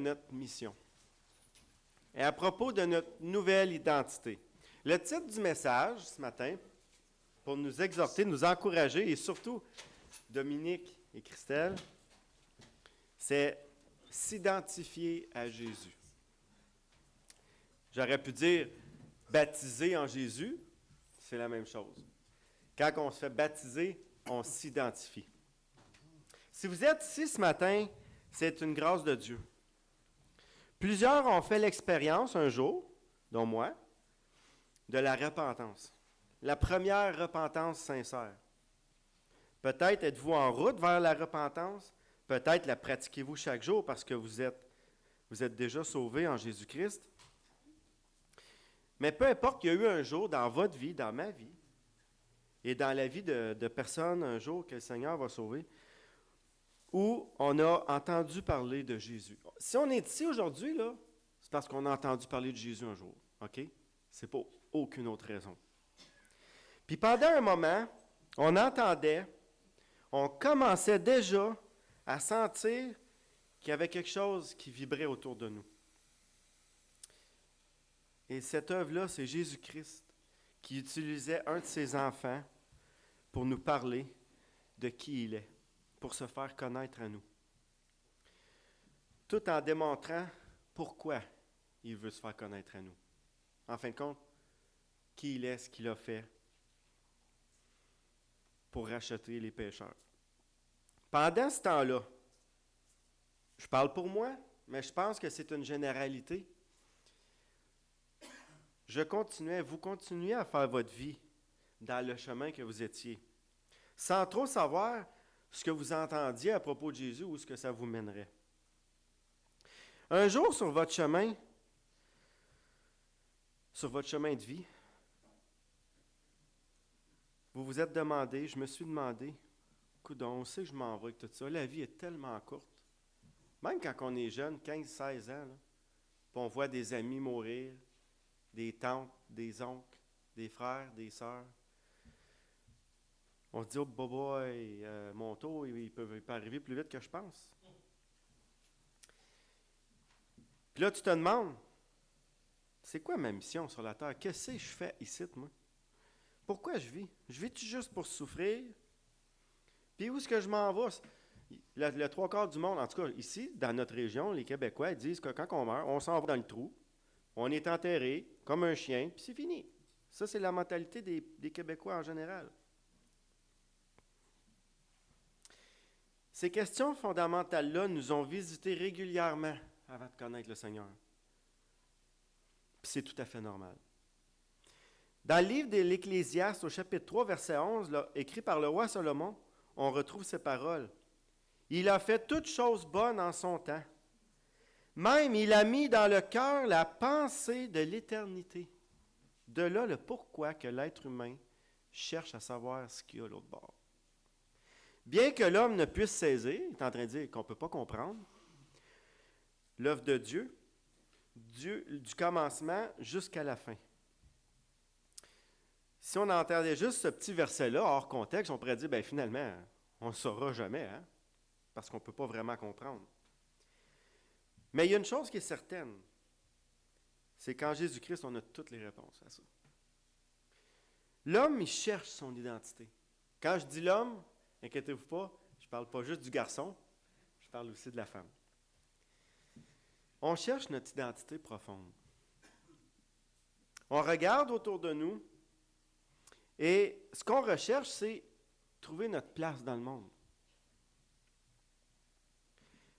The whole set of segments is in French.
notre mission et à propos de notre nouvelle identité. Le titre du message ce matin, pour nous exhorter, nous encourager et surtout, Dominique et Christelle, c'est s'identifier à Jésus. J'aurais pu dire baptiser en Jésus, c'est la même chose. Quand on se fait baptiser, on s'identifie. Si vous êtes ici ce matin, c'est une grâce de Dieu. Plusieurs ont fait l'expérience un jour, dont moi, de la repentance. La première repentance sincère. Peut-être êtes-vous en route vers la repentance, peut-être la pratiquez-vous chaque jour parce que vous êtes déjà sauvés en Jésus-Christ. Mais peu importe, il y a eu un jour dans votre vie, dans ma vie, et dans la vie de personnes un jour que le Seigneur va sauver, où on a entendu parler de Jésus. Si on est ici aujourd'hui, là, c'est parce qu'on a entendu parler de Jésus un jour. OK? C'est pour aucune autre raison. Puis pendant un moment, on entendait, on commençait déjà à sentir qu'il y avait quelque chose qui vibrait autour de nous. Et cette œuvre-là, c'est Jésus-Christ qui utilisait un de ses enfants pour nous parler de qui il est, pour se faire connaître à nous. Tout en démontrant pourquoi il veut se faire connaître à nous. En fin de compte, qui il est, ce qu'il a fait pour racheter les pécheurs. Pendant ce temps-là, je parle pour moi, mais je pense que c'est une généralité. Vous continuez à faire votre vie dans le chemin que vous étiez, sans trop savoir ce que vous entendiez à propos de Jésus ou ce que ça vous mènerait. Un jour, sur votre chemin de vie, vous vous êtes demandé, je me suis demandé, coudonc, on sait que je m'en vais avec tout ça, la vie est tellement courte. Même quand on est jeune, 15-16 ans, là, puis on voit des amis mourir, des tantes, des oncles, des frères, des sœurs. On se dit, oh, boy, mon tour, il peut arriver plus vite que je pense. Puis là, tu te demandes, c'est quoi ma mission sur la terre? Qu'est-ce que je fais ici, moi? Pourquoi je vis? Je vis-tu juste pour souffrir? Puis où est-ce que je m'en vais? Le trois quarts du monde, en tout cas ici, dans notre région, les Québécois disent que quand on meurt, on s'en va dans le trou, on est enterré comme un chien, puis c'est fini. Ça, c'est la mentalité des Québécois en général. Ces questions fondamentales-là nous ont visités régulièrement avant de connaître le Seigneur. Puis c'est tout à fait normal. Dans le livre de l'Ecclésiaste, au chapitre 3, verset 11, là, écrit par le roi Salomon, on retrouve ces paroles. « Il a fait toutes choses bonnes en son temps. Même, il a mis dans le cœur la pensée de l'éternité. » De là, le pourquoi que l'être humain cherche à savoir ce qu'il y a à l'autre bord. Bien que l'homme ne puisse saisir, il est en train de dire qu'on ne peut pas comprendre, l'œuvre de Dieu, du commencement jusqu'à la fin. Si on entendait juste ce petit verset-là, hors contexte, on pourrait dire, bien finalement, on ne le saura jamais, hein, parce qu'on ne peut pas vraiment comprendre. Mais il y a une chose qui est certaine, c'est qu'en Jésus-Christ, on a toutes les réponses à ça. L'homme, il cherche son identité. Quand je dis l'homme, inquiétez-vous pas, je ne parle pas juste du garçon, je parle aussi de la femme. On cherche notre identité profonde. On regarde autour de nous et ce qu'on recherche, c'est trouver notre place dans le monde.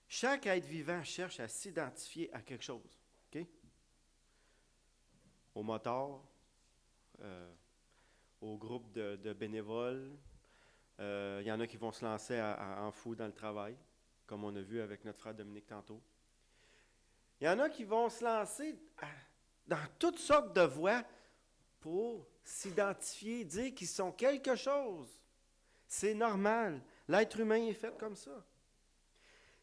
Chaque être vivant cherche à s'identifier à quelque chose. Okay? Au moteur, au groupe de bénévoles. Il y en a qui vont se lancer en fou dans le travail, comme on a vu avec notre frère Dominique tantôt. Il y en a qui vont se lancer dans toutes sortes de voies pour s'identifier, dire qu'ils sont quelque chose. C'est normal. L'être humain est fait comme ça.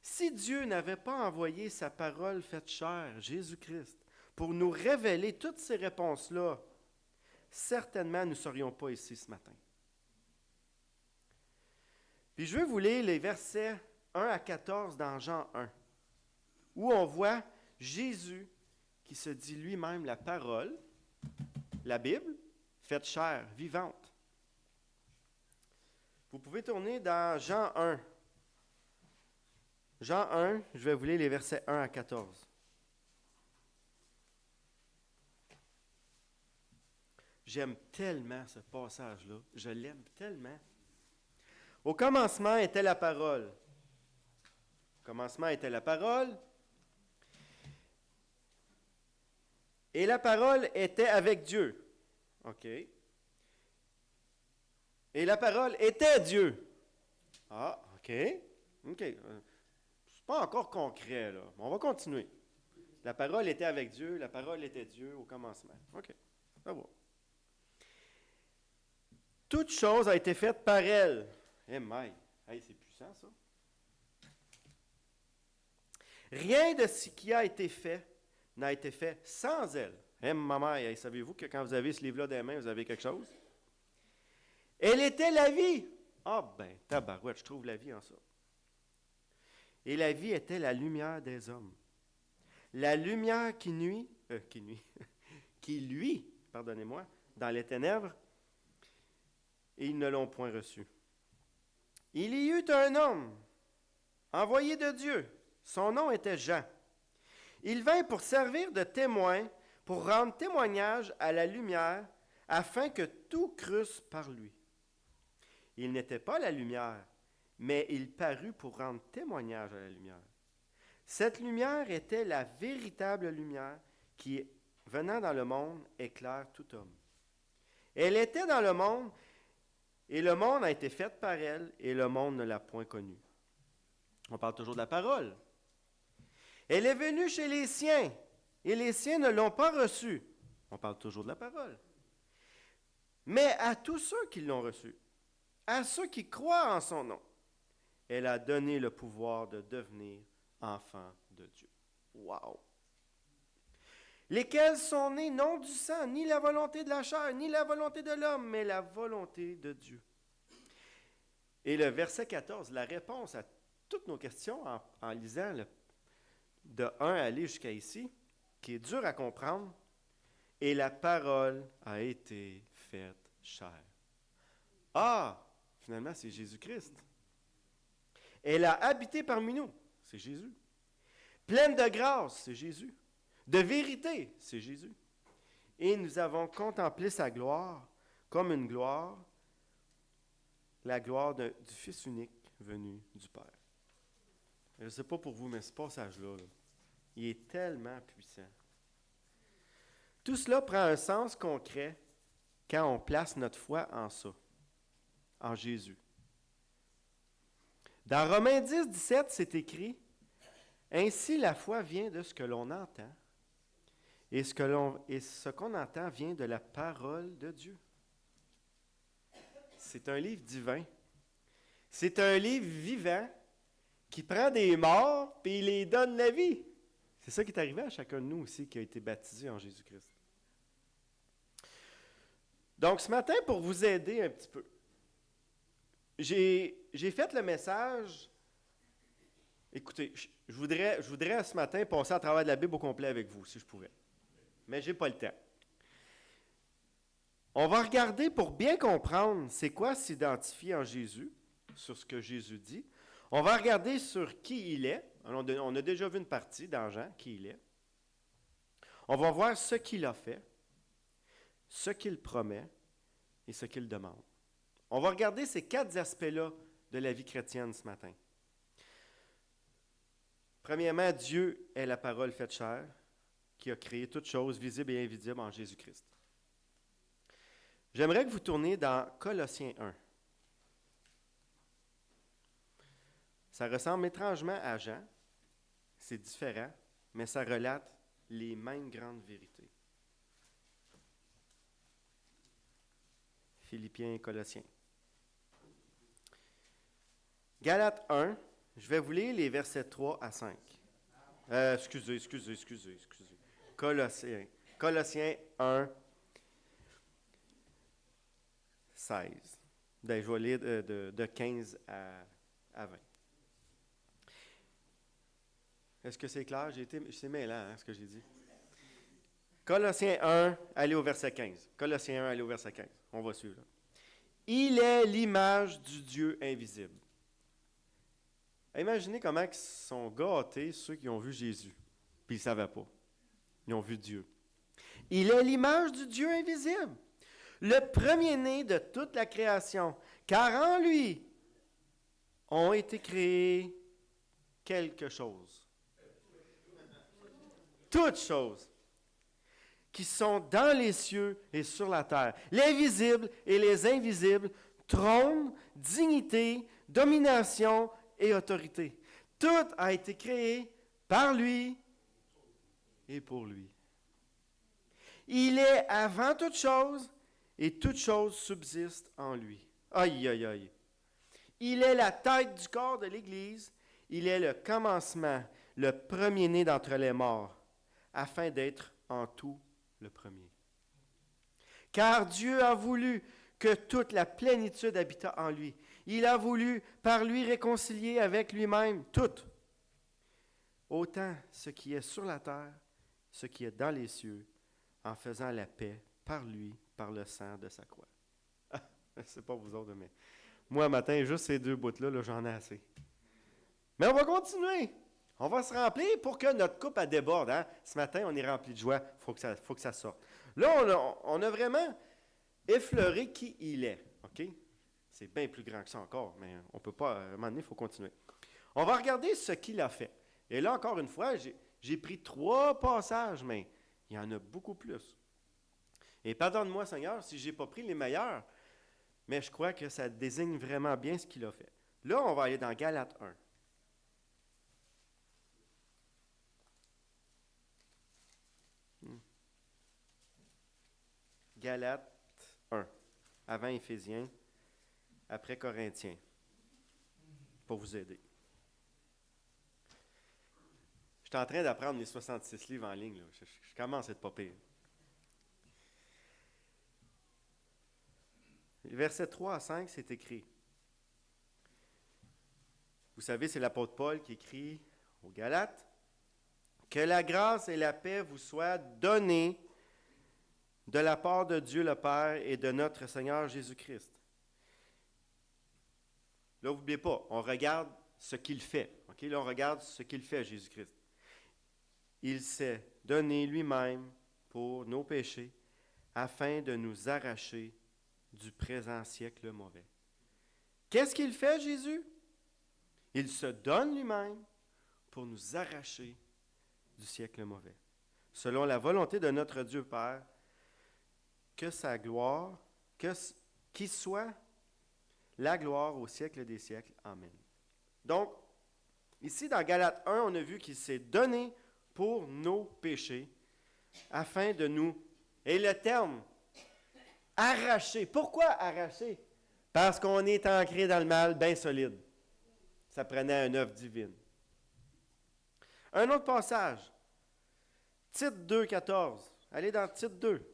Si Dieu n'avait pas envoyé sa parole faite chair, Jésus-Christ, pour nous révéler toutes ces réponses-là, certainement nous ne serions pas ici ce matin. Puis je vais vous lire les versets 1 à 14 dans Jean 1. où on voit Jésus qui se dit lui-même la parole, la Bible, faite chair, vivante. Vous pouvez tourner dans Jean 1. Jean 1, je vais vous lire les versets 1 à 14. J'aime tellement ce passage-là. Je l'aime tellement. Au commencement était la parole. Au commencement était la parole. Et la parole était avec Dieu. OK. Et la parole était Dieu. Ah, OK. OK. C'est pas encore concret, là. On va continuer. La parole était avec Dieu. La parole était Dieu au commencement. OK. Ça va. Toute chose a été faite par elle. Eh, hey, c'est puissant, ça. Rien de ce qui a été fait n'a été fait sans elle. Eh, maman, hey, savez-vous que quand vous avez ce livre-là dans les mains, vous avez quelque chose? Elle était la vie. Ah ben, tabarouette, je trouve la vie en ça. Et la vie était la lumière des hommes. La lumière qui luit, pardonnez-moi, dans les ténèbres, et ils ne l'ont point reçu. Il y eut un homme, envoyé de Dieu. Son nom était Jean. Il vint pour servir de témoin, pour rendre témoignage à la lumière, afin que tout crusse par lui. Il n'était pas la lumière, mais il parut pour rendre témoignage à la lumière. Cette lumière était la véritable lumière qui, venant dans le monde, éclaire tout homme. Elle était dans le monde, et le monde a été fait par elle, et le monde ne l'a point connue. On parle toujours de la parole. Elle est venue chez les siens, et les siens ne l'ont pas reçue. On parle toujours de la parole. Mais à tous ceux qui l'ont reçue, à ceux qui croient en son nom, elle a donné le pouvoir de devenir enfants de Dieu. Wow! Lesquels sont nés non du sang, ni la volonté de la chair, ni la volonté de l'homme, mais la volonté de Dieu. Et le verset 14, la réponse à toutes nos questions en lisant de 1 à aller jusqu'à ici, qui est dur à comprendre, et la parole a été faite chair. Ah, finalement, c'est Jésus-Christ. Elle a habité parmi nous, c'est Jésus. Pleine de grâce, c'est Jésus. De vérité, c'est Jésus. Et nous avons contemplé sa gloire comme une gloire, la gloire du Fils unique venu du Père. Je ne sais pas pour vous, mais ce passage-là, il est tellement puissant. Tout cela prend un sens concret quand on place notre foi en ça, en Jésus. Dans Romains 10, 17, c'est écrit « Ainsi la foi vient de ce que l'on entend, et ce qu'on entend vient de la parole de Dieu. » C'est un livre divin. C'est un livre vivant qui prend des morts et il les donne la vie. C'est ça qui est arrivé à chacun de nous aussi qui a été baptisé en Jésus-Christ. Donc ce matin, pour vous aider un petit peu, j'ai fait le message. Écoutez, je voudrais ce matin passer à travers de la Bible au complet avec vous, si je pouvais. Mais je n'ai pas le temps. On va regarder pour bien comprendre c'est quoi s'identifier en Jésus, sur ce que Jésus dit. On va regarder sur qui il est. On a déjà vu une partie dans Jean, qui il est. On va voir ce qu'il a fait, ce qu'il promet et ce qu'il demande. On va regarder ces 4 aspects-là de la vie chrétienne ce matin. Premièrement, Dieu est la parole faite chair qui a créé toutes choses visibles et invisibles en Jésus-Christ. J'aimerais que vous tourniez dans Colossiens 1. Ça ressemble étrangement à Jean, c'est différent, mais ça relate les mêmes grandes vérités. Philippiens et Colossiens. Galates 1, je vais vous lire les versets 3 à 5. Excusez. Colossiens 1, 16. Ben, je vais lire de 15 à 20. Est-ce que c'est clair? C'est mêlant, ce que j'ai dit. Colossiens 1, allez au verset 15. Colossiens 1, allez au verset 15. On va suivre. Là. Il est l'image du Dieu invisible. Imaginez comment ils sont gâtés ceux qui ont vu Jésus, puis ils ne savaient pas. Ils ont vu Dieu. Il est l'image du Dieu invisible, le premier-né de toute la création, car en lui ont été créées quelque chose. Toutes choses qui sont dans les cieux et sur la terre, les visibles et les invisibles, trône, dignité, domination et autorité. Tout a été créé par lui et pour lui. Il est avant toute chose et toute chose subsiste en lui. Aïe, aïe, aïe. Il est la tête du corps de l'Église. Il est le commencement, le premier-né d'entre les morts, afin d'être en tout le premier. Car Dieu a voulu que toute la plénitude habitât en lui. Il a voulu par lui réconcilier avec lui-même tout, autant ce qui est sur la terre, ce qui est dans les cieux, en faisant la paix par lui, par le sang de sa croix. C'est pas vous autres, mais moi, matin, juste ces deux bouts-là, là, j'en ai assez. Mais on va continuer. On va se remplir pour que notre coupe elle déborde. Hein? Ce matin, on est rempli de joie. Il faut que ça sorte. Là, on a vraiment effleuré qui il est. OK? C'est bien plus grand que ça encore, mais on ne peut pas. À un moment donné, il faut continuer. On va regarder ce qu'il a fait. Et là, encore une fois, j'ai pris 3 passages, mais il y en a beaucoup plus. Et pardonne-moi, Seigneur, si je n'ai pas pris les meilleurs, mais je crois que ça désigne vraiment bien ce qu'il a fait. Là, on va aller dans Galates 1. Galates 1, avant Éphésiens, après Corinthiens, pour vous aider. Je suis en train d'apprendre les 66 livres en ligne. Là. Je commence à être pas pire. Versets 3 à 5, c'est écrit. Vous savez, c'est l'apôtre Paul qui écrit aux Galates. Que la grâce et la paix vous soient données de la part de Dieu le Père et de notre Seigneur Jésus-Christ. Là, n'oubliez pas, on regarde ce qu'il fait. Okay? Là, on regarde ce qu'il fait, Jésus-Christ. Il s'est donné lui-même pour nos péchés afin de nous arracher du présent siècle mauvais. Qu'est-ce qu'il fait, Jésus? Il se donne lui-même pour nous arracher du siècle mauvais. Selon la volonté de notre Dieu Père, que sa gloire, qu'il soit la gloire au siècle des siècles. Amen. Donc, ici dans Galates 1, on a vu qu'il s'est donné pour nos péchés, afin de nous... Et le terme, arracher. Pourquoi arracher? Parce qu'on est ancré dans le mal bien solide. Ça prenait un œuvre divine. Un autre passage, Tite 2, 14. Allez dans Tite 2.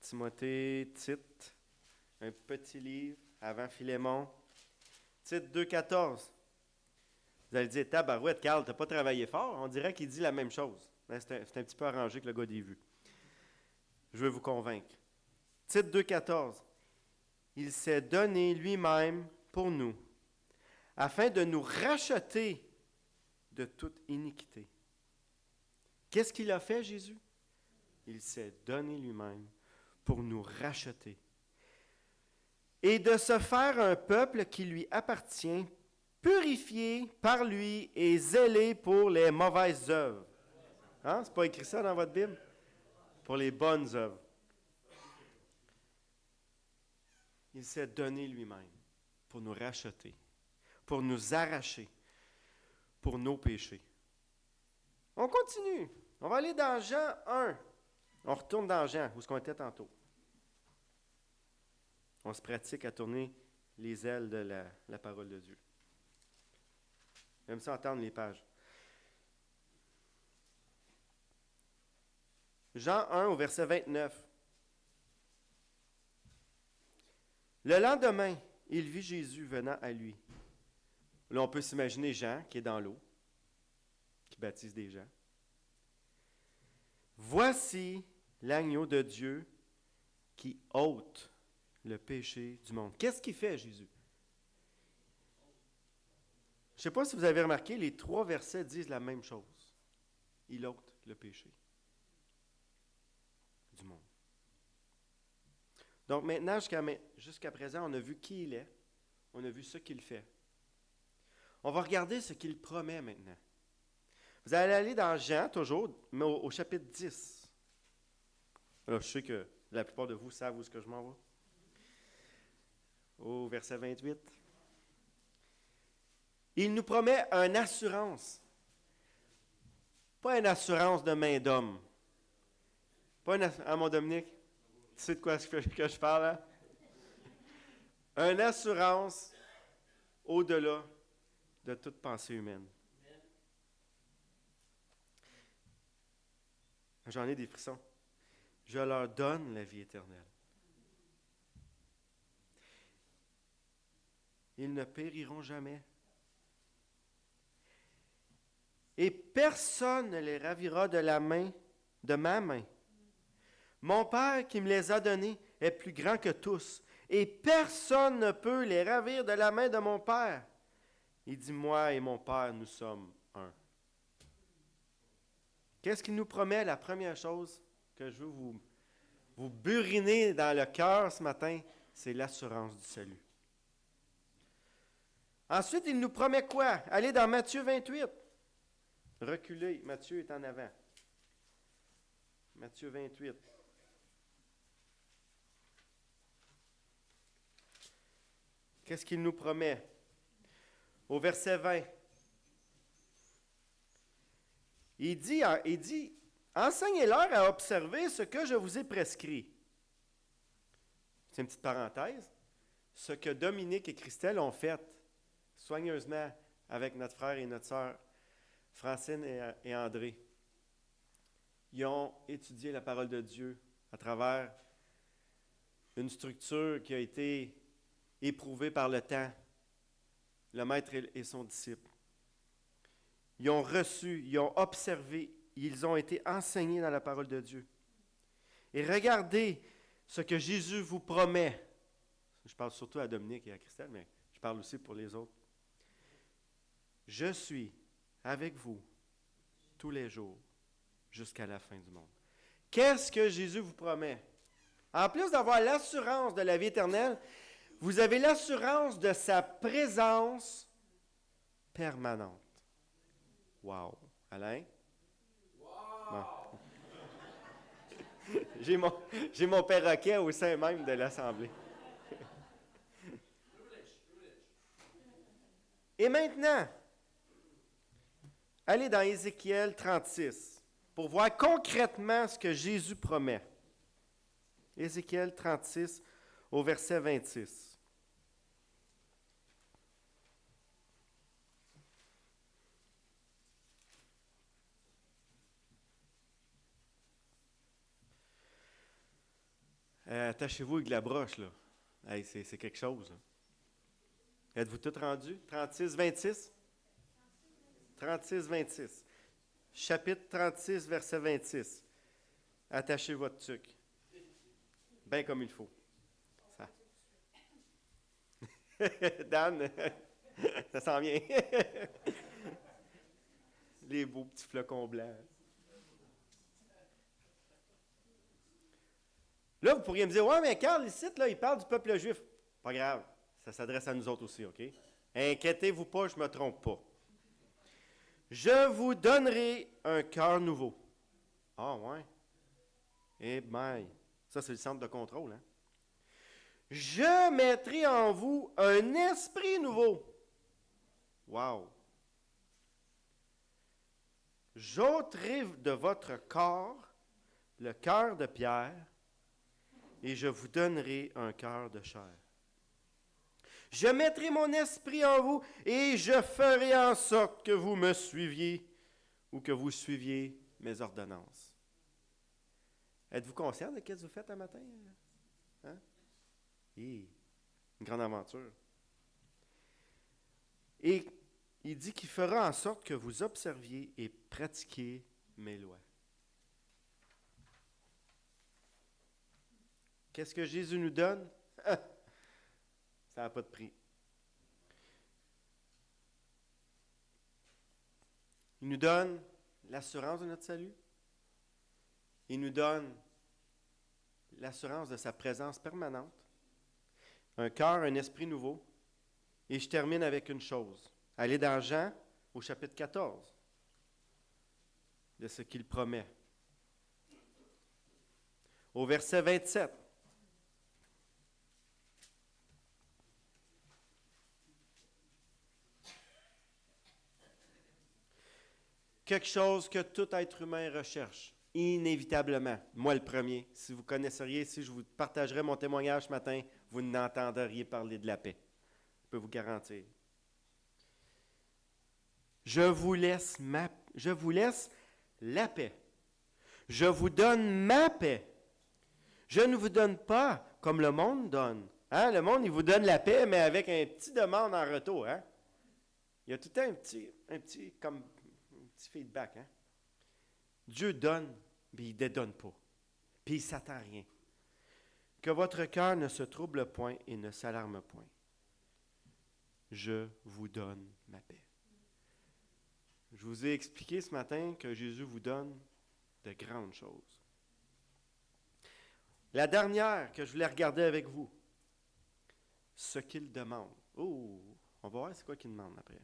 Timothée, Tite, un petit livre avant Philémon. Tite 2, 14. Vous allez dire, tabarouette, Carl, tu n'as pas travaillé fort. On dirait qu'il dit la même chose. C'est un petit peu arrangé que le gars des vues. Je veux vous convaincre. Tite 2, 14. Il s'est donné lui-même pour nous, afin de nous racheter de toute iniquité. Qu'est-ce qu'il a fait, Jésus? Il s'est donné lui-même pour nous racheter et de se faire un peuple qui lui appartient, purifié par lui et zélé pour les mauvaises œuvres. Hein? C'est pas écrit ça dans votre Bible? Pour les bonnes œuvres. Il s'est donné lui-même pour nous racheter, pour nous arracher, pour nos péchés. On continue. On va aller dans Jean 1. On retourne dans Jean, où est-ce qu'on était tantôt. On se pratique à tourner les ailes de la parole de Dieu. J'aime ça entendre les pages. Jean 1 au verset 29. Le lendemain, il vit Jésus venant à lui. Là, on peut s'imaginer Jean qui est dans l'eau, qui baptise des gens. Voici l'agneau de Dieu qui ôte le péché du monde. Qu'est-ce qu'il fait, Jésus? Je ne sais pas si vous avez remarqué, les 3 versets disent la même chose. Il ôte le péché du monde. Donc maintenant, jusqu'à présent, on a vu qui il est, on a vu ce qu'il fait. On va regarder ce qu'il promet maintenant. Vous allez aller dans Jean, toujours, mais au chapitre 10. Alors, je sais que la plupart de vous savent où est-ce que je m'en vais. Au verset 28. Il nous promet une assurance. Pas une assurance de main d'homme. Pas une assurance... Ah, mon Dominique, tu sais de quoi que je parle, hein? Une assurance au-delà de toute pensée humaine. J'en ai des frissons. Je leur donne la vie éternelle. Ils ne périront jamais. Et personne ne les ravira de ma main. Mon Père qui me les a donnés est plus grand que tous, et personne ne peut les ravir de la main de mon Père. Il dit, moi et mon Père, nous sommes un. Qu'est-ce qu'il nous promet? La première chose que je veux vous buriner dans le cœur ce matin, c'est l'assurance du salut. Ensuite, il nous promet quoi? Allez dans Matthieu 28. Reculez, Matthieu est en avant. Matthieu 28. Qu'est-ce qu'il nous promet? Au verset 20. Il dit, enseignez-leur à observer ce que je vous ai prescrit. C'est une petite parenthèse. Ce que Dominique et Christelle ont fait soigneusement avec notre frère et notre sœur Francine et André. Ils ont étudié la parole de Dieu à travers une structure qui a été éprouvée par le temps, le maître et son disciple. Ils ont reçu, ils ont observé, ils ont été enseignés dans la parole de Dieu. Et regardez ce que Jésus vous promet. Je parle surtout à Dominique et à Christelle, mais je parle aussi pour les autres. Je suis avec vous tous les jours jusqu'à la fin du monde. Qu'est-ce que Jésus vous promet? En plus d'avoir l'assurance de la vie éternelle, vous avez l'assurance de sa présence permanente. Wow! Alain? Wow! Bon. J'ai mon perroquet au sein même de l'Assemblée. Et maintenant, allez dans Ézéchiel 36 pour voir concrètement ce que Jésus promet. Ézéchiel 36 au verset 26. Attachez-vous avec la broche, là. Hey, c'est quelque chose. Là. Êtes-vous tous rendus? 36, 26? 36, 26. Chapitre 36, verset 26. Attachez votre tuque. Bien comme il faut. Ça. Dan, ça sent bien. Les beaux petits flocons blancs. Là, vous pourriez me dire, ouais, mais Carl, ici, là, il parle du peuple juif. Pas grave, ça s'adresse à nous autres aussi, OK? Inquiétez-vous pas, je ne me trompe pas. Je vous donnerai un cœur nouveau. Ah, ouais. Eh bien, ça, c'est le centre de contrôle, hein? Je mettrai en vous un esprit nouveau. Wow! J'ôterai de votre corps le cœur de pierre et je vous donnerai un cœur de chair. Je mettrai mon esprit en vous et je ferai en sorte que vous me suiviez ou que vous suiviez mes ordonnances. Êtes-vous conscient de ce que vous faites un matin? Hein? Une grande aventure. Et il dit qu'il fera en sorte que vous observiez et pratiquiez mes lois. Qu'est-ce que Jésus nous donne? Ça n'a pas de prix. Il nous donne l'assurance de notre salut. Il nous donne l'assurance de sa présence permanente. Un cœur, un esprit nouveau. Et je termine avec une chose. Allez dans Jean, au chapitre 14, de ce qu'il promet. Au verset 27. Quelque chose que tout être humain recherche, inévitablement. Moi, le premier. Si vous connaisseriez, si je vous partagerais mon témoignage ce matin, vous n'entendriez parler de la paix. Je peux vous garantir. Je vous laisse la paix. Je vous donne ma paix. Je ne vous donne pas comme le monde donne. Hein? Le monde, il vous donne la paix, mais avec un petit demande en retour. Hein? Il y a tout le temps un petit feedback. Hein? Dieu donne, mais il ne dédonne pas. Puis il ne s'attend à rien. Que votre cœur ne se trouble point et ne s'alarme point. Je vous donne ma paix. Je vous ai expliqué ce matin que Jésus vous donne de grandes choses. La dernière que je voulais regarder avec vous, ce qu'il demande. Oh, on va voir c'est quoi qu'il demande après.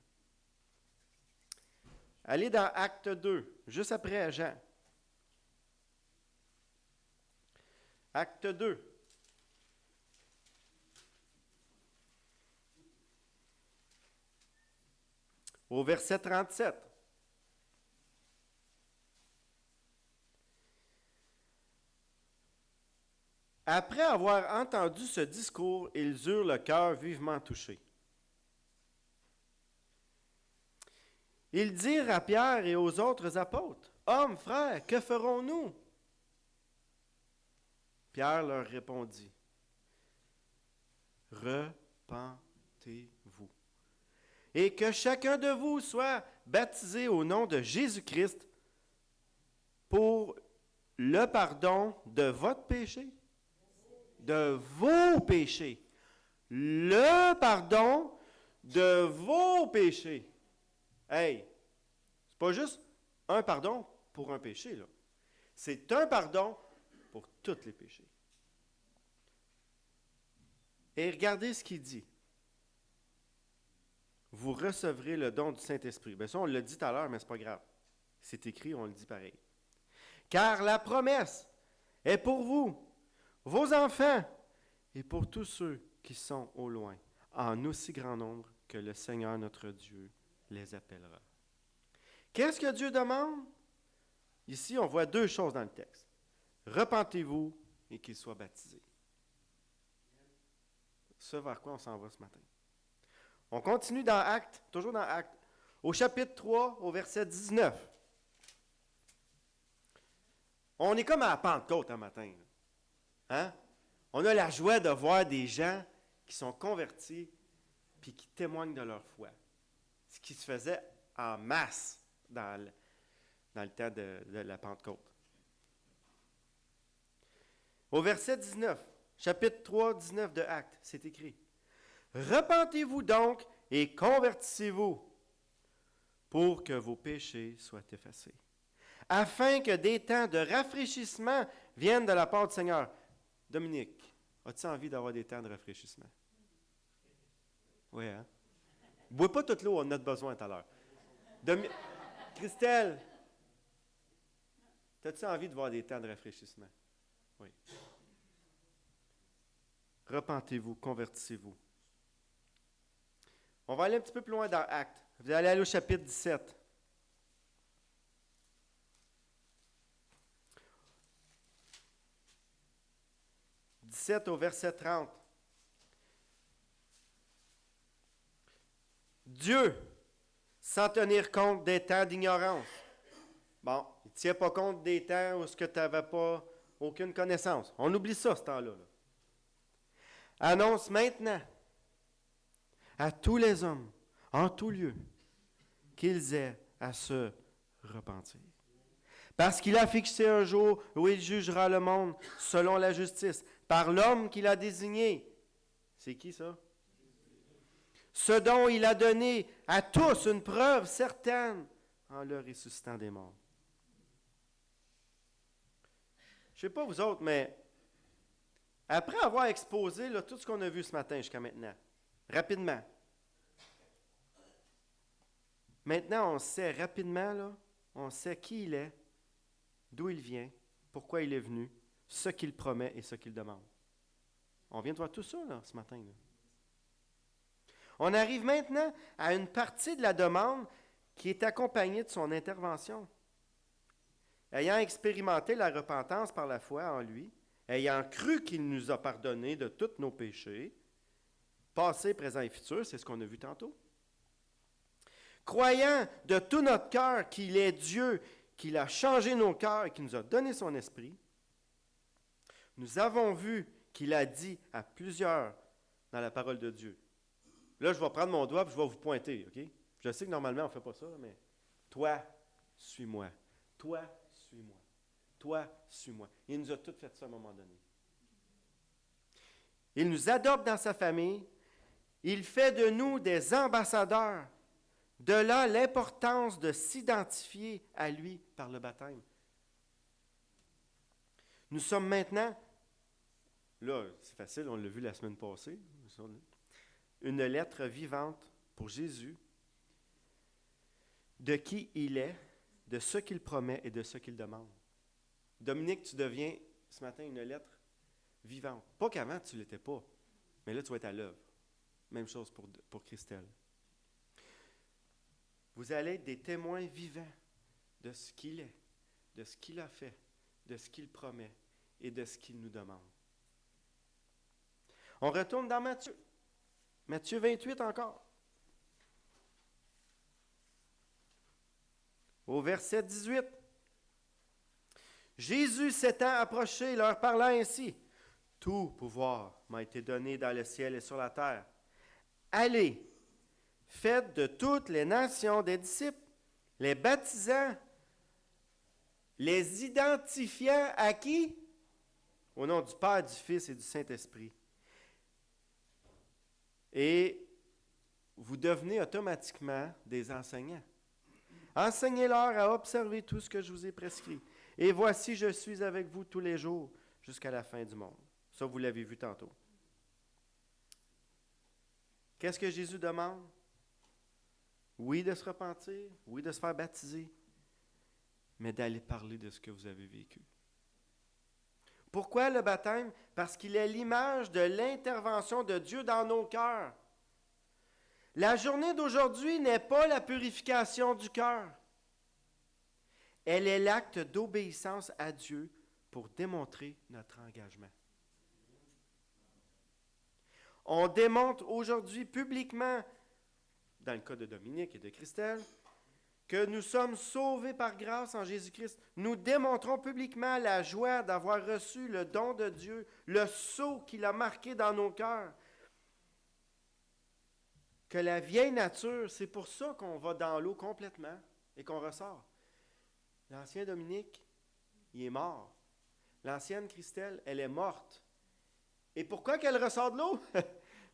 Allez dans Acte 2, juste après Jean. Acte 2. Au verset 37. Après avoir entendu ce discours, ils eurent le cœur vivement touché. Ils dirent à Pierre et aux autres apôtres, « Hommes, frères, que ferons-nous? » Pierre leur répondit, « Repentez-vous, et que chacun de vous soit baptisé au nom de Jésus-Christ pour le pardon de votre péché. » De vos péchés. Le pardon de vos péchés. Hey, c'est pas juste un pardon pour un péché, là. C'est un pardon pour tous les péchés. Et regardez ce qu'il dit. Vous recevrez le don du Saint-Esprit. Bien ça, on l'a dit tout à l'heure, mais c'est pas grave. C'est écrit, on le dit pareil. Car la promesse est pour vous, vos enfants, et pour tous ceux qui sont au loin, en aussi grand nombre que le Seigneur notre Dieu les appellera. Qu'est-ce que Dieu demande? Ici, on voit deux choses dans le texte. Repentez-vous et qu'ils soient baptisés. Ce vers quoi on s'en va ce matin. On continue dans Actes, toujours dans Actes, au chapitre 3, au verset 19. On est comme à la Pentecôte un matin. Hein? On a la joie de voir des gens qui sont convertis puis qui témoignent de leur foi. Ce qui se faisait en masse dans le temps de la Pentecôte. Au verset 19, chapitre 3, 19 de Actes, c'est écrit « Repentez-vous donc et convertissez-vous pour que vos péchés soient effacés, afin que des temps de rafraîchissement viennent de la part du Seigneur. » Dominique, as-tu envie d'avoir des temps de rafraîchissement? Oui, hein? Bois pas toute l'eau, on en a besoin tout à l'heure. Christelle, as-tu envie de voir des temps de rafraîchissement? Oui. Repentez-vous, convertissez-vous. On va aller un petit peu plus loin dans Actes. Vous allez aller au chapitre 17. Au verset 30. Dieu, sans tenir compte des temps d'ignorance. Bon, il ne tient pas compte des temps où tu n'avais pas aucune connaissance. On oublie ça, ce temps-là. Là. Annonce maintenant à tous les hommes, en tout lieu, qu'ils aient à se repentir. Parce qu'il a fixé un jour où il jugera le monde selon la justice, par l'homme qu'il a désigné. C'est qui ça? Ce dont il a donné à tous une preuve certaine en le ressuscitant des morts. Je ne sais pas vous autres, mais après avoir exposé là, tout ce qu'on a vu ce matin jusqu'à maintenant, rapidement, maintenant on sait rapidement, là, on sait qui il est, d'où il vient, pourquoi il est venu, ce qu'il promet et ce qu'il demande. On vient de voir tout ça là, ce matin. Là. On arrive maintenant à une partie de la demande qui est accompagnée de son intervention. Ayant expérimenté la repentance par la foi en lui, ayant cru qu'il nous a pardonné de tous nos péchés, passé, présent et futur, c'est ce qu'on a vu tantôt. Croyant de tout notre cœur qu'il est Dieu, qu'il a changé nos cœurs et qu'il nous a donné son esprit, nous avons vu qu'il a dit à plusieurs dans la parole de Dieu. Là, je vais prendre mon doigt et je vais vous pointer, OK? Je sais que normalement, on ne fait pas ça, mais toi, suis-moi. Toi, suis-moi. Toi, suis-moi. Il nous a tous fait ça à un moment donné. Il nous adopte dans sa famille. Il fait de nous des ambassadeurs. De là, l'importance de s'identifier à lui par le baptême. Nous sommes maintenant, là, c'est facile, on l'a vu la semaine passée, une lettre vivante pour Jésus, de qui il est, de ce qu'il promet et de ce qu'il demande. Dominique, tu deviens ce matin une lettre vivante. Pas qu'avant, tu ne l'étais pas, mais là, tu vas être à l'œuvre. Même chose pour Christelle. Vous allez être des témoins vivants de ce qu'il est, de ce qu'il a fait, de ce qu'il promet et de ce qu'il nous demande. On retourne dans Matthieu. Matthieu 28 encore. Au verset 18. Jésus s'étant approché, leur parla ainsi. Tout pouvoir m'a été donné dans le ciel et sur la terre. Allez, faites de toutes les nations des disciples, les baptisant, les identifiant à qui? Au nom du Père, du Fils et du Saint-Esprit. Et vous devenez automatiquement des enseignants. Enseignez-leur à observer tout ce que je vous ai prescrit. Et voici, je suis avec vous tous les jours jusqu'à la fin du monde. Ça, vous l'avez vu tantôt. Qu'est-ce que Jésus demande? Oui, de se repentir, oui, de se faire baptiser, mais d'aller parler de ce que vous avez vécu. Pourquoi le baptême? Parce qu'il est l'image de l'intervention de Dieu dans nos cœurs. La journée d'aujourd'hui n'est pas la purification du cœur. Elle est l'acte d'obéissance à Dieu pour démontrer notre engagement. On démontre aujourd'hui publiquement, dans le cas de Dominique et de Christelle, que nous sommes sauvés par grâce en Jésus-Christ. Nous démontrons publiquement la joie d'avoir reçu le don de Dieu, le sceau qu'il a marqué dans nos cœurs. Que la vieille nature, c'est pour ça qu'on va dans l'eau complètement et qu'on ressort. L'ancien Dominique, il est mort. L'ancienne Christelle, elle est morte. Et pourquoi qu'elle ressort de l'eau?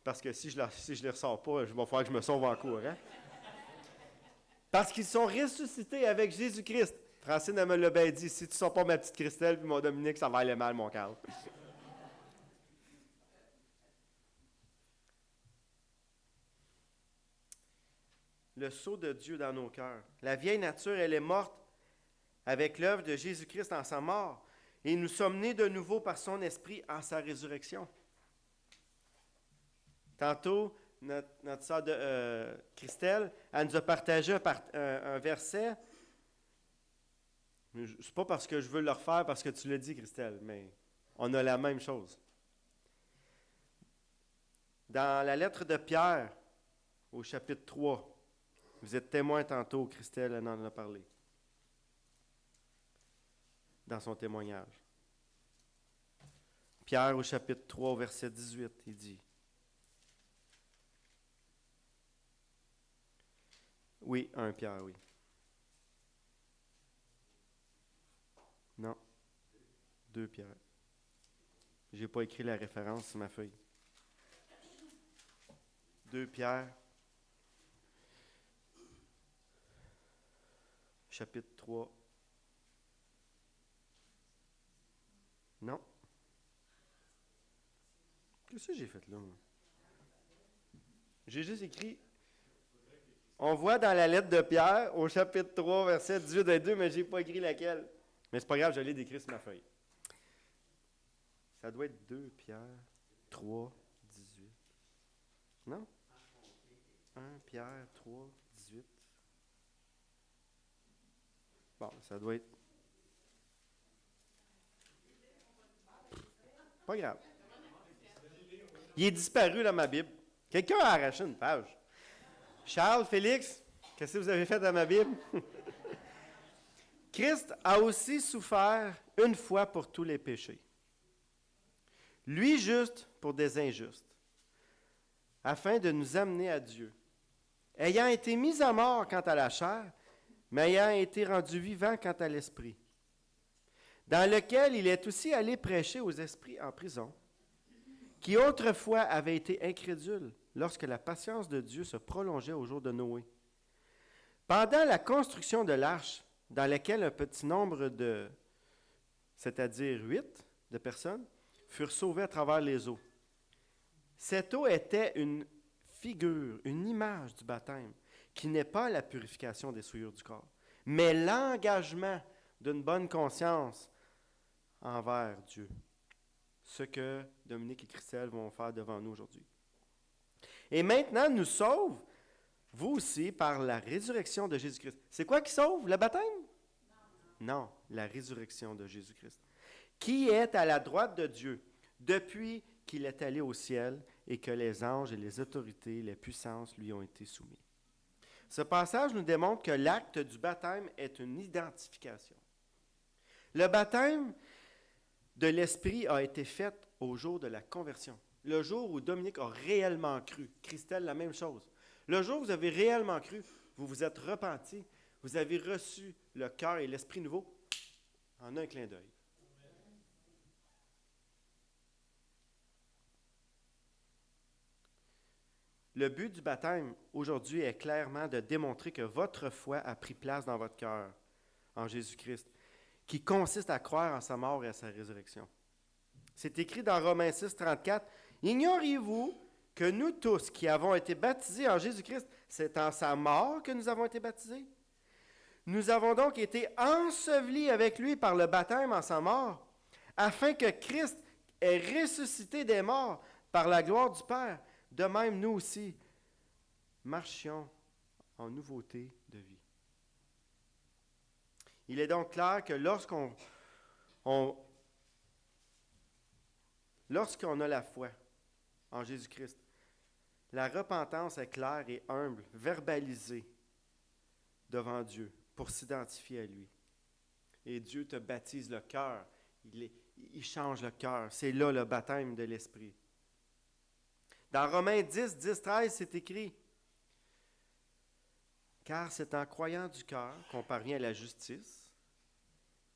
Parce que si je ne les ressors pas, il va falloir que je me sauve en cours. Hein? Parce qu'ils sont ressuscités avec Jésus-Christ. Francine, elle me l'a bien dit, si tu ne sors pas ma petite Christelle puis mon Dominique, ça va aller mal, mon Carl. Le sceau de Dieu dans nos cœurs. La vieille nature, elle est morte avec l'œuvre de Jésus-Christ en sa mort. Et nous sommes nés de nouveau par son esprit en sa résurrection. Tantôt, notre sœur Christelle, elle nous a partagé un verset. Ce n'est pas parce que je veux le refaire, parce que tu l'as dit, Christelle, mais on a la même chose. Dans la lettre de Pierre, au chapitre 3, vous êtes témoin tantôt, Christelle, elle en a parlé, dans son témoignage. Pierre, au chapitre 3, au verset 18, il dit: « Oui, 1 Pierre, oui. Non, 2 Pierre. J'ai pas écrit la référence sur ma feuille. 2 Pierre, chapitre 3. Non. Qu'est-ce que j'ai fait là, moi? J'ai juste écrit. On voit dans la lettre de Pierre, au chapitre 3, verset 18 à 2, mais je n'ai pas écrit laquelle. Mais c'est pas grave, je l'ai décrit sur ma feuille. Ça doit être 2 Pierre 3, 18. Non? 1 Pierre 3, 18. Bon, ça doit être. Pas grave. Il est disparu dans ma Bible. Quelqu'un a arraché une page. Charles, Félix, qu'est-ce que vous avez fait dans ma Bible? Christ a aussi souffert une fois pour tous les péchés. Lui juste pour des injustes, afin de nous amener à Dieu. Ayant été mis à mort quant à la chair, mais ayant été rendu vivant quant à l'esprit, dans lequel il est aussi allé prêcher aux esprits en prison, qui autrefois avaient été incrédules lorsque la patience de Dieu se prolongeait au jour de Noé. Pendant la construction de l'arche, dans laquelle un petit nombre c'est-à-dire 8 de personnes, furent sauvées à travers les eaux. Cette eau était une figure, une image du baptême, qui n'est pas la purification des souillures du corps, mais l'engagement d'une bonne conscience envers Dieu. Ce que Dominique et Christelle vont faire devant nous aujourd'hui. Et maintenant, nous sauve, vous aussi, par la résurrection de Jésus-Christ. C'est quoi qui sauve? Le baptême? Non, la résurrection de Jésus-Christ. Qui est à la droite de Dieu depuis qu'il est allé au ciel et que les anges et les autorités, les puissances lui ont été soumis. Ce passage nous démontre que l'acte du baptême est une identification. Le baptême de l'Esprit a été fait au jour de la conversion. Le jour où Dominique a réellement cru. Christelle, la même chose. Le jour où vous avez réellement cru, vous vous êtes repenti, vous avez reçu le cœur et l'esprit nouveau en un clin d'œil. Le but du baptême aujourd'hui est clairement de démontrer que votre foi a pris place dans votre cœur en Jésus-Christ, qui consiste à croire en sa mort et à sa résurrection. C'est écrit dans Romains 6, 34. « Ignoriez-vous que nous tous qui avons été baptisés en Jésus-Christ, c'est en sa mort que nous avons été baptisés? Nous avons donc été ensevelis avec lui par le baptême en sa mort, afin que Christ ait ressuscité des morts par la gloire du Père. De même, nous aussi, marchions en nouveauté de vie. » Il est donc clair que lorsqu'on a la foi en Jésus-Christ, la repentance est claire et humble, verbalisée devant Dieu pour s'identifier à lui. Et Dieu te baptise le cœur, il change le cœur. C'est là le baptême de l'Esprit. Dans Romains 10, 10, 13, c'est écrit « Car c'est en croyant du cœur qu'on parvient à la justice,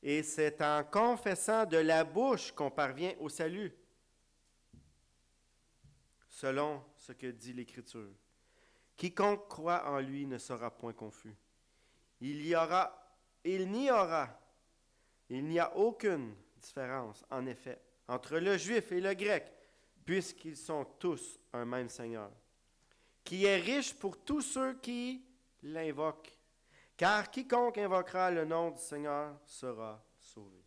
et c'est en confessant de la bouche qu'on parvient au salut. » Selon ce que dit l'Écriture. « Quiconque croit en lui ne sera point confus. Il n'y a aucune différence, en effet, entre le juif et le grec, puisqu'ils sont tous un même Seigneur, qui est riche pour tous ceux qui l'invoquent. Car quiconque invoquera le nom du Seigneur sera sauvé. »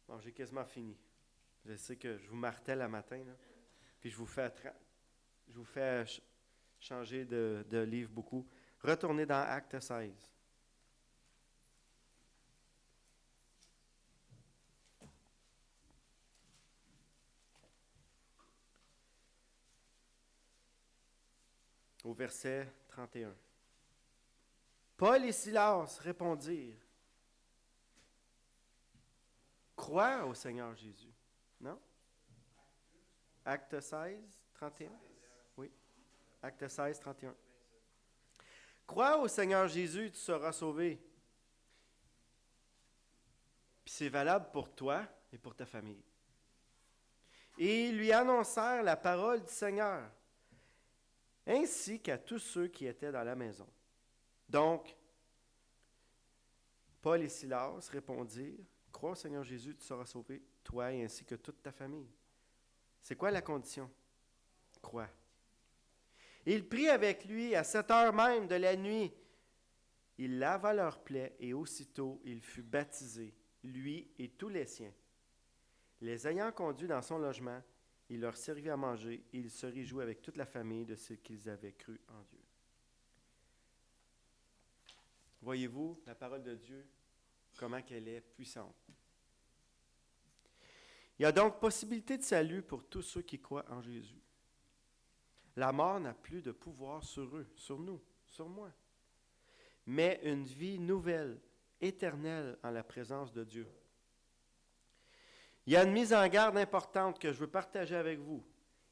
Bon, j'ai quasiment fini. Je sais que je vous martèle à matin, là, puis je vous fais changer de livre beaucoup. Retournez dans Acte 16. Au verset 31. Paul et Silas répondirent, « Crois au Seigneur Jésus. » Non? Acte 16, 31? Oui. Acte 16, 31. Crois au Seigneur Jésus, tu seras sauvé. Puis c'est valable pour toi et pour ta famille. Et ils lui annoncèrent la parole du Seigneur, ainsi qu'à tous ceux qui étaient dans la maison. Donc, Paul et Silas répondirent, « Crois au Seigneur Jésus, tu seras sauvé, toi et ainsi que toute ta famille. » C'est quoi la condition? Crois. Ils prient avec lui à 7 heures même de la nuit. Il lava leurs plaies et aussitôt il fut baptisé, lui et tous les siens. Les ayant conduits dans son logement, il leur servit à manger et il se réjouit avec toute la famille de ce qu'ils avaient cru en Dieu. Voyez-vous la parole de Dieu, comment qu'elle est puissante. Il y a donc possibilité de salut pour tous ceux qui croient en Jésus. La mort n'a plus de pouvoir sur eux, sur nous, sur moi, mais une vie nouvelle, éternelle en la présence de Dieu. Il y a une mise en garde importante que je veux partager avec vous,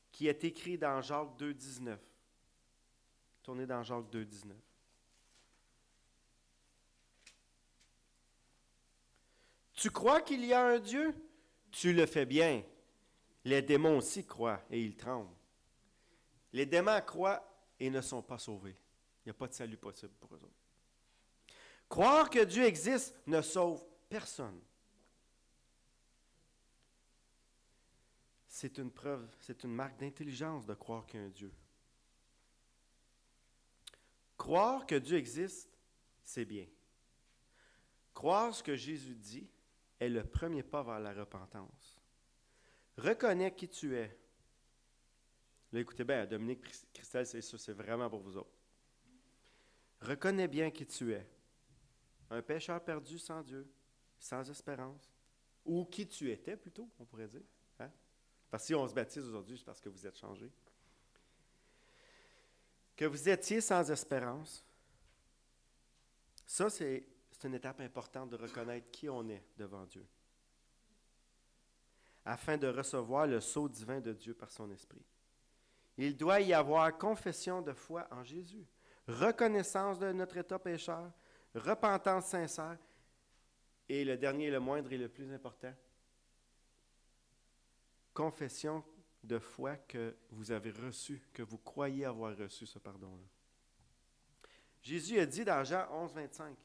qui est écrite dans Jacques 2, 19. Tournez dans Jacques 2, 19. Tu crois qu'il y a un Dieu? Tu le fais bien. Les démons aussi croient et ils tremblent. Les démons croient et ne sont pas sauvés. Il n'y a pas de salut possible pour eux autres. Croire que Dieu existe ne sauve personne. C'est une preuve, c'est une marque d'intelligence de croire qu'il y a un Dieu. Croire que Dieu existe, c'est bien. Croire ce que Jésus dit est le premier pas vers la repentance. Reconnais qui tu es. Là, écoutez bien, Dominique, Christelle, c'est ça, c'est vraiment pour vous autres. Reconnais bien qui tu es. Un pécheur perdu sans Dieu, sans espérance. Ou qui tu étais, plutôt, on pourrait dire. Hein? Parce que si on se baptise aujourd'hui, c'est parce que vous êtes changés. Que vous étiez sans espérance. Ça, c'est une étape importante de reconnaître qui on est devant Dieu, afin de recevoir le sceau divin de Dieu par son esprit. Il doit y avoir confession de foi en Jésus, reconnaissance de notre état pécheur, repentance sincère, et le dernier, le moindre et le plus important, confession de foi que vous avez reçu, que vous croyez avoir reçu ce pardon-là. Jésus a dit dans Jean 11, 25,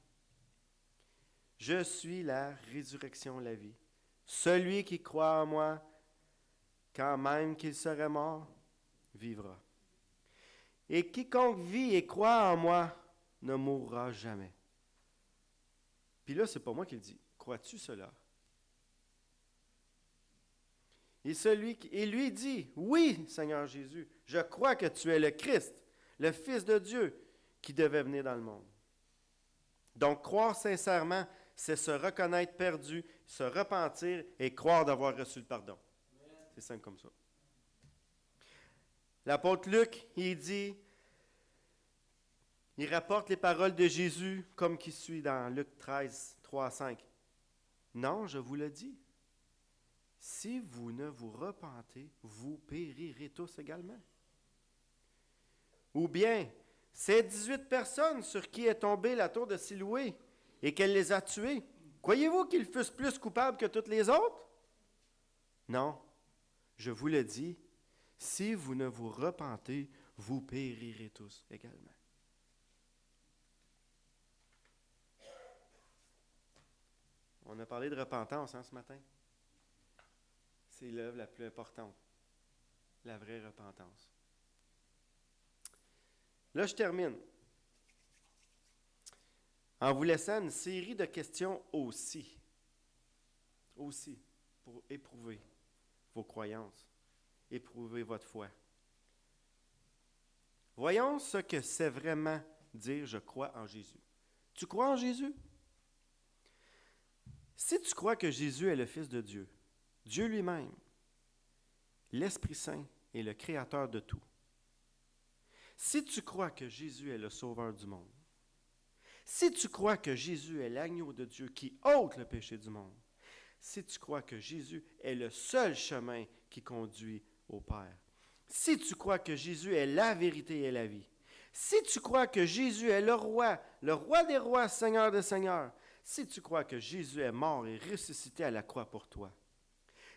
« Je suis la résurrection, la vie. Celui qui croit en moi, quand même qu'il serait mort, vivra. Et quiconque vit et croit en moi ne mourra jamais. » Puis là, c'est pas moi qui le dis. Crois-tu cela? Et lui dit, « Oui, Seigneur Jésus, je crois que tu es le Christ, le Fils de Dieu, qui devait venir dans le monde. » Donc, croire sincèrement, c'est se reconnaître perdu, se repentir et croire d'avoir reçu le pardon. C'est simple comme ça. L'apôtre Luc, il rapporte les paroles de Jésus comme qui suit dans Luc 13, 3 à 5. « Non, je vous le dis, si vous ne vous repentez, vous périrez tous également. » Ou bien, ces 18 personnes sur qui est tombée la tour de Siloué et qu'elle les a tués, croyez-vous qu'ils fussent plus coupables que toutes les autres? Non, je vous le dis, si vous ne vous repentez, vous périrez tous également. On a parlé de repentance ce matin. C'est l'œuvre la plus importante, la vraie repentance. Là, je termine en vous laissant une série de questions aussi, pour éprouver vos croyances, éprouver votre foi. Voyons ce que c'est vraiment dire « je crois en Jésus ». Tu crois en Jésus? Si tu crois que Jésus est le Fils de Dieu, Dieu lui-même, l'Esprit Saint est le Créateur de tout. Si tu crois que Jésus est le Sauveur du monde, si tu crois que Jésus est l'agneau de Dieu qui ôte le péché du monde, si tu crois que Jésus est le seul chemin qui conduit au Père, Si tu crois que Jésus est la vérité et la vie, si tu crois que Jésus est le roi des rois, Seigneur des seigneurs, si tu crois que Jésus est mort et ressuscité à la croix pour toi,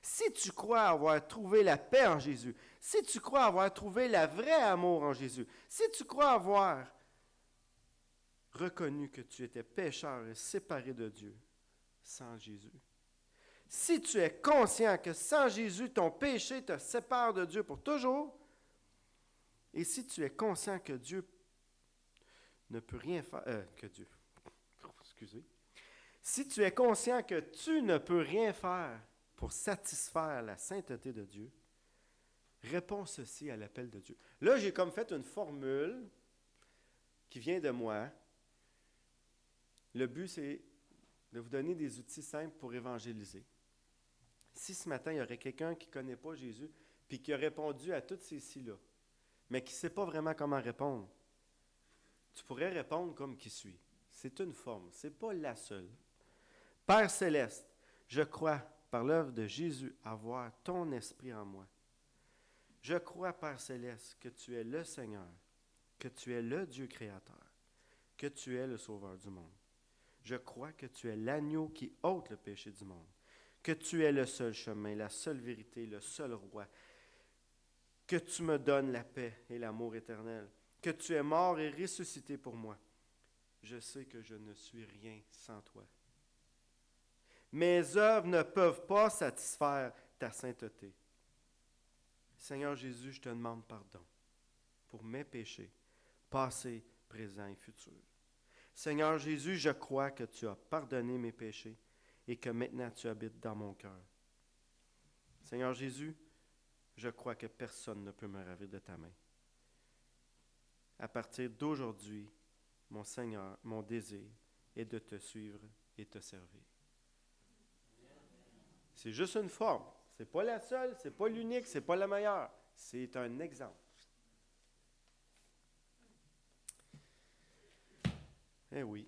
si tu crois avoir trouvé la paix en Jésus, si tu crois avoir trouvé le vrai amour en Jésus, si tu crois avoir reconnu que tu étais pécheur et séparé de Dieu sans Jésus, si tu es conscient que sans Jésus, ton péché te sépare de Dieu pour toujours, et si tu es conscient que Dieu ne peut rien faire, excusez, si tu es conscient que tu ne peux rien faire pour satisfaire la sainteté de Dieu, réponds ceci à l'appel de Dieu. Là, j'ai comme fait une formule qui vient de moi. Le but, c'est de vous donner des outils simples pour évangéliser. Si ce matin, il y aurait quelqu'un qui ne connaît pas Jésus, puis qui a répondu à toutes ces si-là, mais qui ne sait pas vraiment comment répondre, tu pourrais répondre comme qui suit. C'est une forme, ce n'est pas la seule. Père céleste, je crois, par l'œuvre de Jésus, avoir ton esprit en moi. Je crois, Père céleste, que tu es le Seigneur, que tu es le Dieu créateur, que tu es le Sauveur du monde. Je crois que tu es l'agneau qui ôte le péché du monde, que tu es le seul chemin, la seule vérité, le seul roi, que tu me donnes la paix et l'amour éternel, que tu es mort et ressuscité pour moi. Je sais que je ne suis rien sans toi. Mes œuvres ne peuvent pas satisfaire ta sainteté. Seigneur Jésus, je te demande pardon pour mes péchés, passés, présents et futurs. Seigneur Jésus, je crois que tu as pardonné mes péchés et que maintenant tu habites dans mon cœur. Seigneur Jésus, je crois que personne ne peut me ravir de ta main. À partir d'aujourd'hui, mon Seigneur, mon désir est de te suivre et te servir. C'est juste une forme. Ce n'est pas la seule, ce n'est pas l'unique, ce n'est pas la meilleure. C'est un exemple. Eh oui.